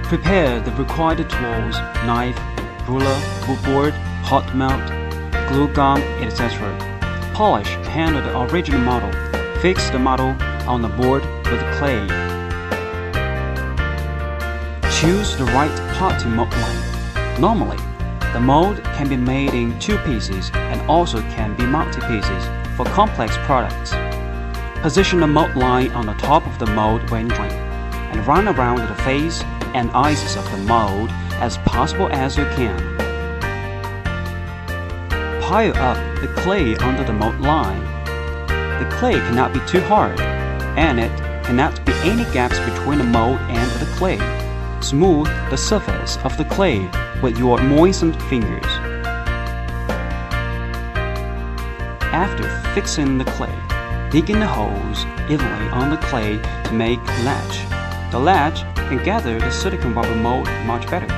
Prepare the required tools, knife, ruler, wood board, hot melt, glue gun, etc. Polish and handle the original model. Fix the model on the board with clay. Choose the right part to mold line. Normally, the mold can be made in 2 pieces and also can be multi-pieces for complex products. Position the mold line on the top of the mold when drying, and run around the face and edges of the mold as possible as you can. Pile up the clay under the mold line. The clay cannot be too hard, and it cannot be any gaps between the mold and the clay. Smooth the surface of the clay with your moistened fingers. After fixing the clay, dig in the holes evenly on the clay to make a latch. The latch can gather the silicone rubber mold much better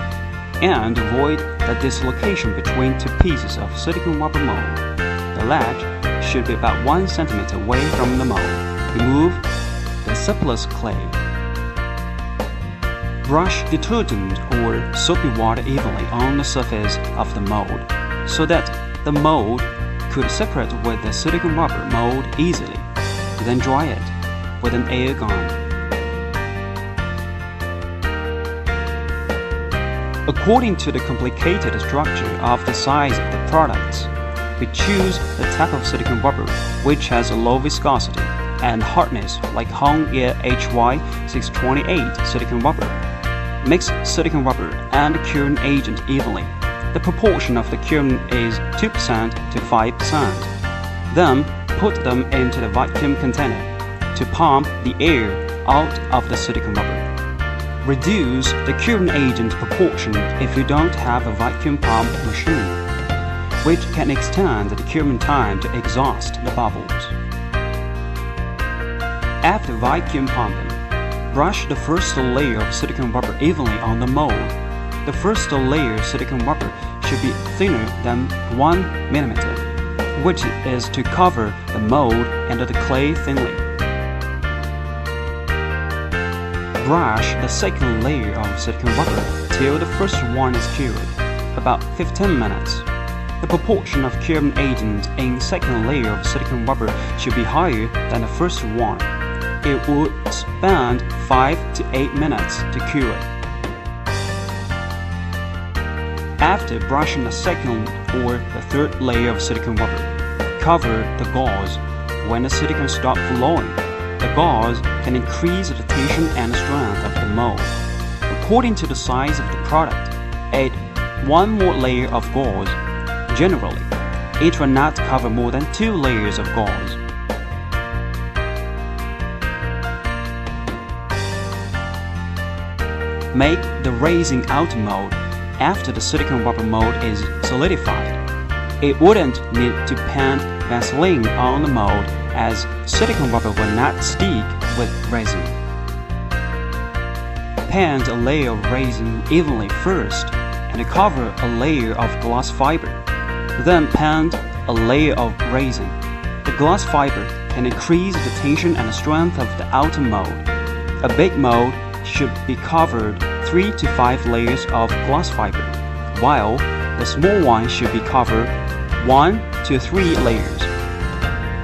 and avoid the dislocation between 2 pieces of silicone rubber mold. The latch should be about 1 centimeter away from the mold. Remove the surplus clay. Brush detergent or soapy water evenly on the surface of the mold so that the mold could separate with the silicone rubber mold easily. Then dry it with an air gun. According to the complicated structure of the size of the products, we choose the type of silicone rubber which has a low viscosity and hardness like Hong-Ye HY628 silicone rubber. Mix silicone rubber and curing agent evenly. The proportion of the curing is 2% to 5%. Then put them into the vacuum container to pump the air out of the silicone rubber. Reduce the curing agent proportion if you don't have a vacuum pump machine, which can extend the curing time to exhaust the bubbles. After vacuum pumping, brush the first layer of silicone rubber evenly on the mold. The first layer of silicone rubber should be thinner than 1 mm, which is to cover the mold and the clay thinly. Brush the second layer of silicone rubber till the first one is cured, about 15 minutes. The proportion of curing agent in second layer of silicone rubber should be higher than the first one. It would spend 5 to 8 minutes to cure. After brushing the second or the third layer of silicone rubber, cover the gauze. When the silicone stops flowing, the gauze can increase the tension and strength of the mold. According to the size of the product, add 1 more layer of gauze. Generally, it will not cover more than 2 layers of gauze. Make the raising out mold after the silicone rubber mold is solidified. It wouldn't need to paint Vaseline on the mold as silicone rubber will not stick with resin. Paint a layer of resin evenly first and cover a layer of glass fiber. Then paint a layer of resin. The glass fiber can increase the tension and strength of the outer mold. A big mold should be covered 3 to 5 layers of glass fiber, while the small one should be covered 1 to 3 layers.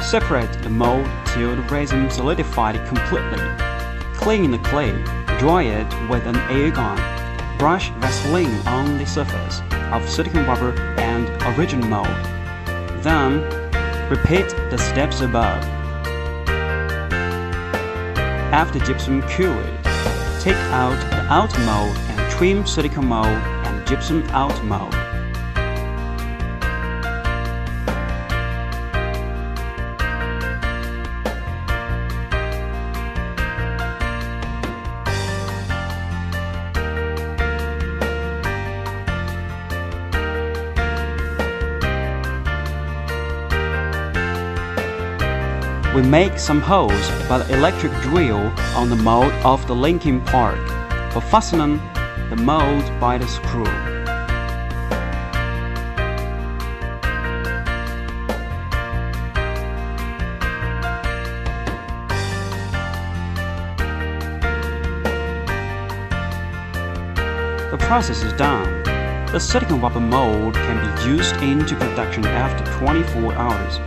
Separate the mold till the resin solidified completely. Clean the clay, dry it with an air gun. Brush Vaseline on the surface of silicone rubber and original mold. Then, repeat the steps above. After gypsum cured, take out the outer mold and trim silicone mold and gypsum out mold. We make some holes by the electric drill on the mold of the linking part for fastening the mold by the screw. process is done, the silicon rubber mold can be used into production after 24 hours,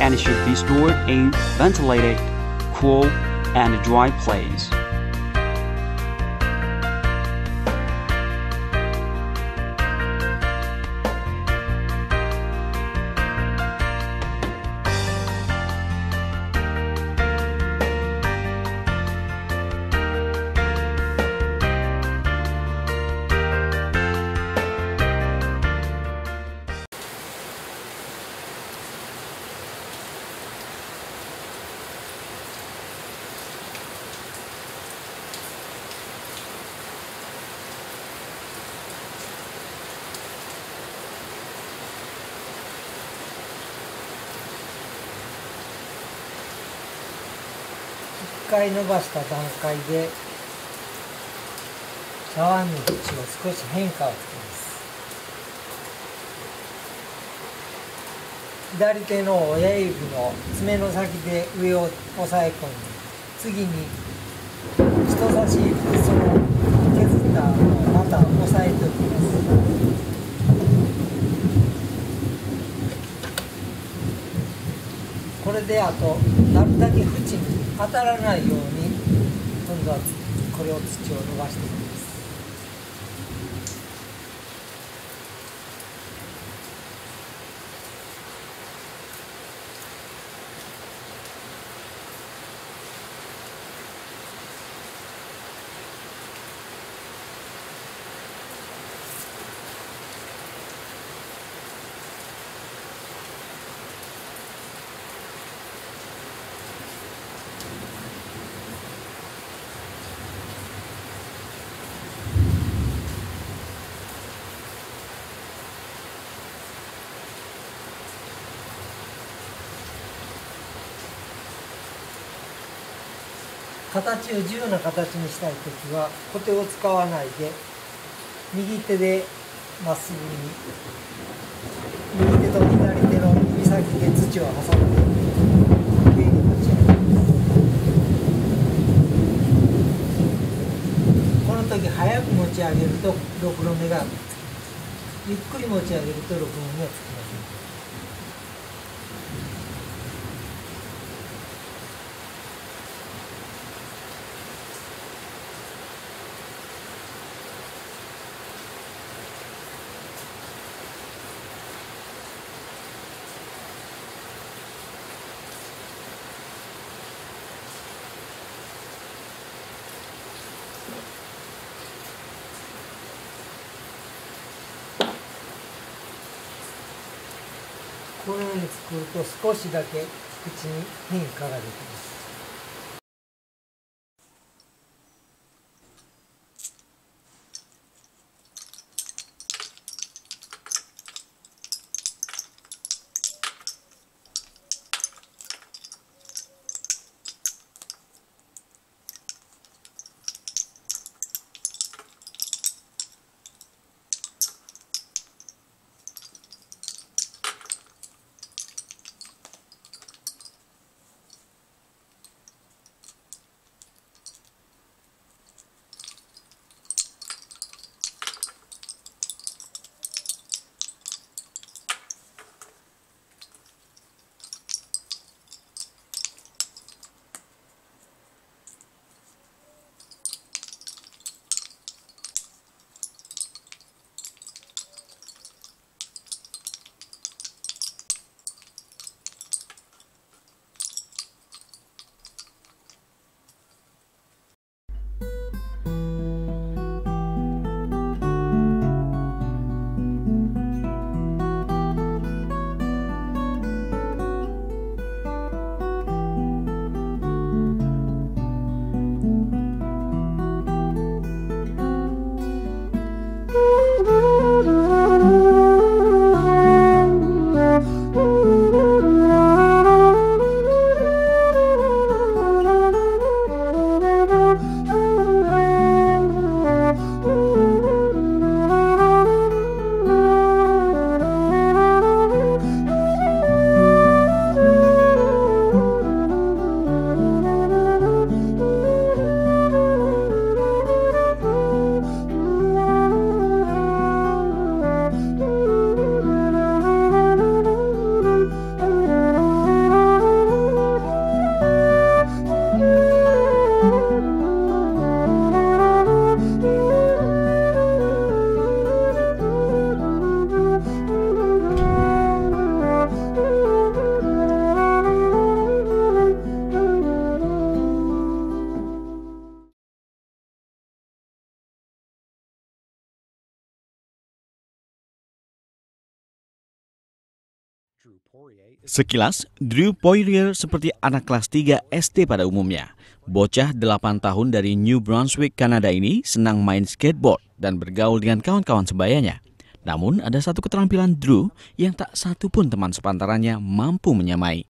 and it should be stored in ventilated, cool, and dry place.1回伸ばした段階で茶碗の縁を少し変化をつけます。左手の親指の爪の先で上を押さえ込んで、次に人差し指でその削ったのをまた押さえておきます。これであとなるだけ縁に当たらないように今度はこれを土を伸ばしていきます。形を自由な形にしたいときはコテを使わないで右手でまっすぐに右手と左手の指先で土を挟んで上に持ち上げます。この時早く持ち上げるとろくろ目がつきます。ゆっくり持ち上げるとろくろ目がつきません。このように作ると少しだけ口に変化ができます。Sekilas, Drew Poirier seperti anak kelas 3 SD pada umumnya. Bocah 8 tahun dari New Brunswick, Kanada ini senang main skateboard dan bergaul dengan kawan-kawan sebayanya. Namun ada satu keterampilan Drew yang tak satu pun teman sepantarannya mampu menyamai.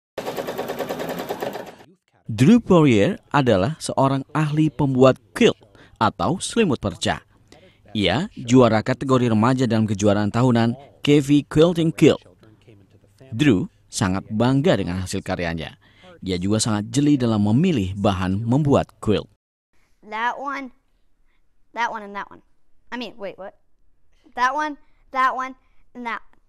Drew Poirier adalah seorang ahli pembuat quilt atau selimut perca. Ia juara kategori remaja dalam kejuaraan tahunan KV Quilting Guild. Drew sangat bangga dengan hasil karyanya. Dia juga sangat jeli dalam memilih bahan membuat quilt. That one, and that one. I mean, wait, what? That one, and that one.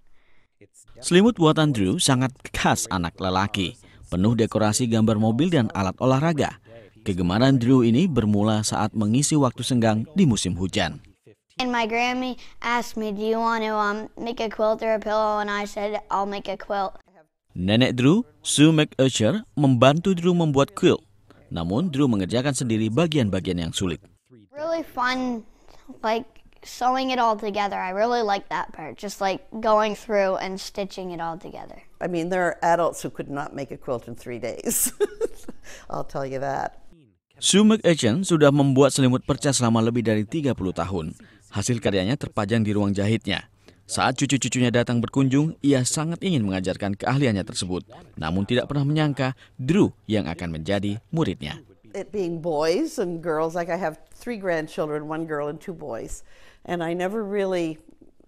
Selimut buatan Drew sangat khas anak lelaki, penuh dekorasi gambar mobil dan alat olahraga. Kegemaran Drew ini bermula saat mengisi waktu senggang di musim hujan. And my Grammy asked me, do you want to make a quilt or a pillow? And I said, I'll make a quilt. Nenek Drew, Sue McUsher, membantu Drew membuat quilt. Namun Drew mengerjakan sendiri bagian-bagian yang sulit. Really fun, like sewing it all together. I really like that part, just like going through and stitching it all together. I mean, there are adults who could not make a quilt in 3 days. I'll tell you that. Sue McUsher sudah membuat selimut perca selama lebih dari 30 tahun. Hasil karyanya terpajang di ruang jahitnya. Saat cucu-cucunya datang berkunjung, ia sangat ingin mengajarkan keahliannya tersebut. Namun tidak pernah menyangka Drew yang akan menjadi muridnya. It being boys and girls, like I have 3 grandchildren, 1 girl and 2 boys. And I never really,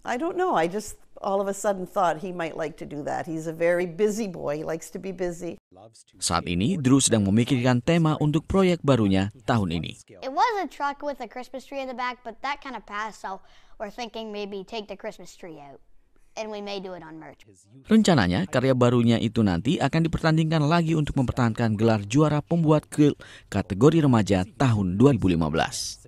I don't know, I just all of a sudden thought he might like to do that. He's a very busy boy, he likes to be busy. Saat ini, Drew sedang memikirkan tema untuk proyek barunya tahun ini. It was a truck with a Christmas tree in the back, but that kind of passed, so we're thinking maybe take the Christmas tree out. And we may do it on merch. Rencananya, karya barunya itu nanti akan dipertandingkan lagi untuk mempertahankan gelar juara pembuat quilt kategori remaja tahun 2015.